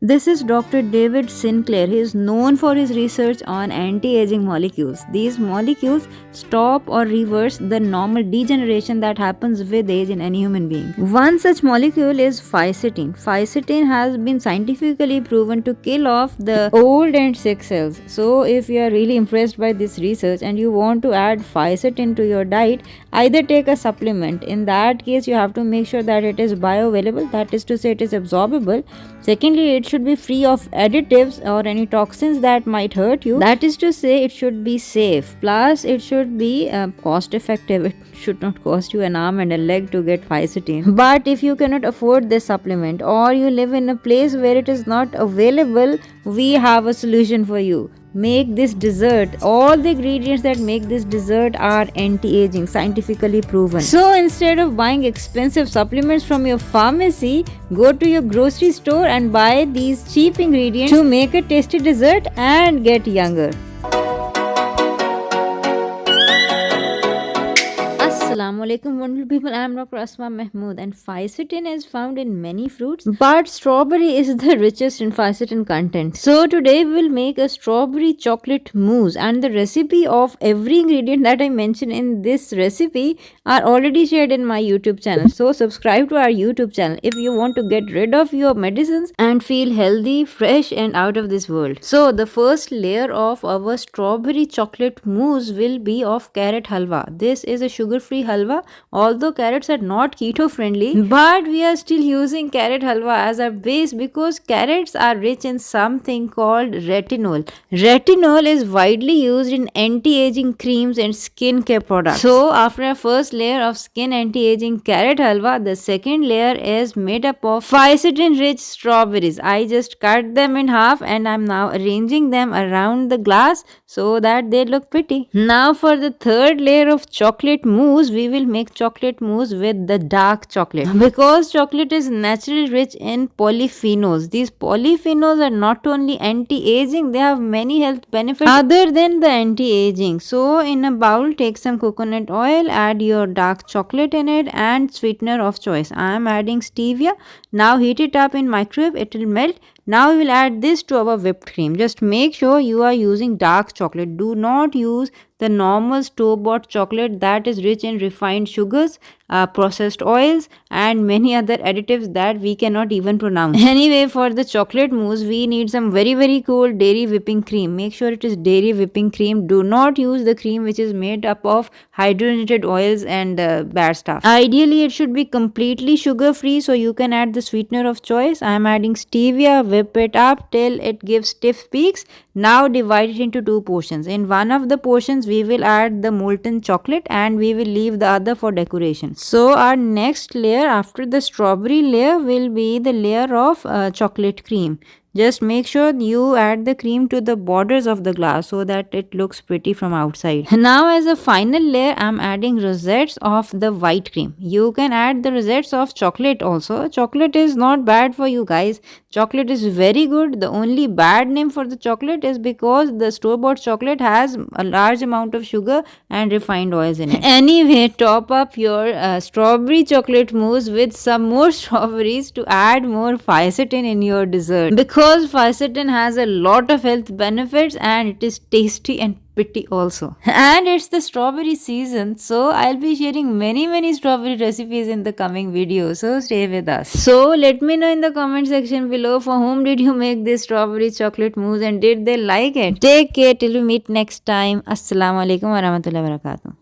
This is Dr. David Sinclair. He is known for his research on anti-aging molecules. These molecules stop or reverse the normal degeneration that happens with age in any human being. One such molecule is Fisetin. Fisetin has been scientifically proven to kill off the old and sick cells. So if you are really impressed by this research and you want to add Fisetin to your diet, either take a supplement. In that case, you have to make sure that it is bioavailable, that is to say it is absorbable. Secondly, it should be free of additives or any toxins that might hurt you. That is to say, it should be safe. Plus, it should be cost effective. It should not cost you an arm and a leg to get Fisetin. But if you cannot afford this supplement or you live in a place where it is not available, we have a solution for you. Make this dessert. All the ingredients that make this dessert are anti-aging, scientifically proven. So instead of buying expensive supplements from your pharmacy, go to your grocery store and buy these cheap ingredients to make a tasty dessert and get younger. Assalamu alaikum wonderful people, I am Dr. Asma and Fisetin is found in many fruits, but strawberry is the richest in Fisetin content. So today we will make a strawberry chocolate mousse, and the recipe of every ingredient that I mention in this recipe are already shared in my YouTube channel. So subscribe to our YouTube channel if you want to get rid of your medicines and feel healthy, fresh and out of this world. So the first layer of our strawberry chocolate mousse will be of carrot halwa. This is a sugar-free halwa, although carrots are not keto friendly, but we are still using carrot halwa as our base because carrots are rich in something called retinol. Retinol is widely used in anti-aging creams and skincare products. So after our first layer of skin anti-aging carrot halwa, the second layer is made up of Fisetin rich strawberries. I just cut them in half and I'm now arranging them around the glass so that they look pretty. Now for the third layer of chocolate mousse, we will make chocolate mousse with the dark chocolate because chocolate is naturally rich in polyphenols. These polyphenols are not only anti-aging, they have many health benefits other than the anti-aging. So in a bowl, take some coconut oil, add your dark chocolate in it and sweetener of choice. I am adding stevia. Now heat it up in microwave, it will melt. Now we will add this to our whipped cream. Just make sure you are using dark chocolate. Do not use the normal store-bought chocolate that is rich in refined sugars, processed oils and many other additives that we cannot even pronounce. Anyway, for the chocolate mousse, we need some very cool dairy whipping cream. Make sure it is dairy whipping cream. Do not use the cream which is made up of hydrogenated oils and bad stuff. Ideally, it should be completely sugar-free, so you can add the sweetener of choice. I am adding stevia. Whip it up till it gives stiff peaks. Now divide it into two portions. In one of the portions, we will add the molten chocolate and we will leave the other for decoration. So our next layer after the strawberry layer will be the layer of chocolate cream. Just make sure you add the cream to the borders of the glass so that it looks pretty from outside. Now as a final layer, I am adding rosettes of the white cream. You can add the rosettes of chocolate also. Chocolate is not bad for you guys. Chocolate is very good. The only bad name for the chocolate is because the store-bought chocolate has a large amount of sugar and refined oils in it. Anyway, top up your strawberry chocolate mousse with some more strawberries to add more Fisetin in your dessert. Because Fisetin has a lot of health benefits and it is tasty and pretty also. And it's the strawberry season, so I'll be sharing many strawberry recipes in the coming videos, so stay with us. So let me know in the comment section below for whom did you make this strawberry chocolate mousse and did they like it. Take care till we meet next time. Assalamu alaikum warahmatullahi wabarakatuh.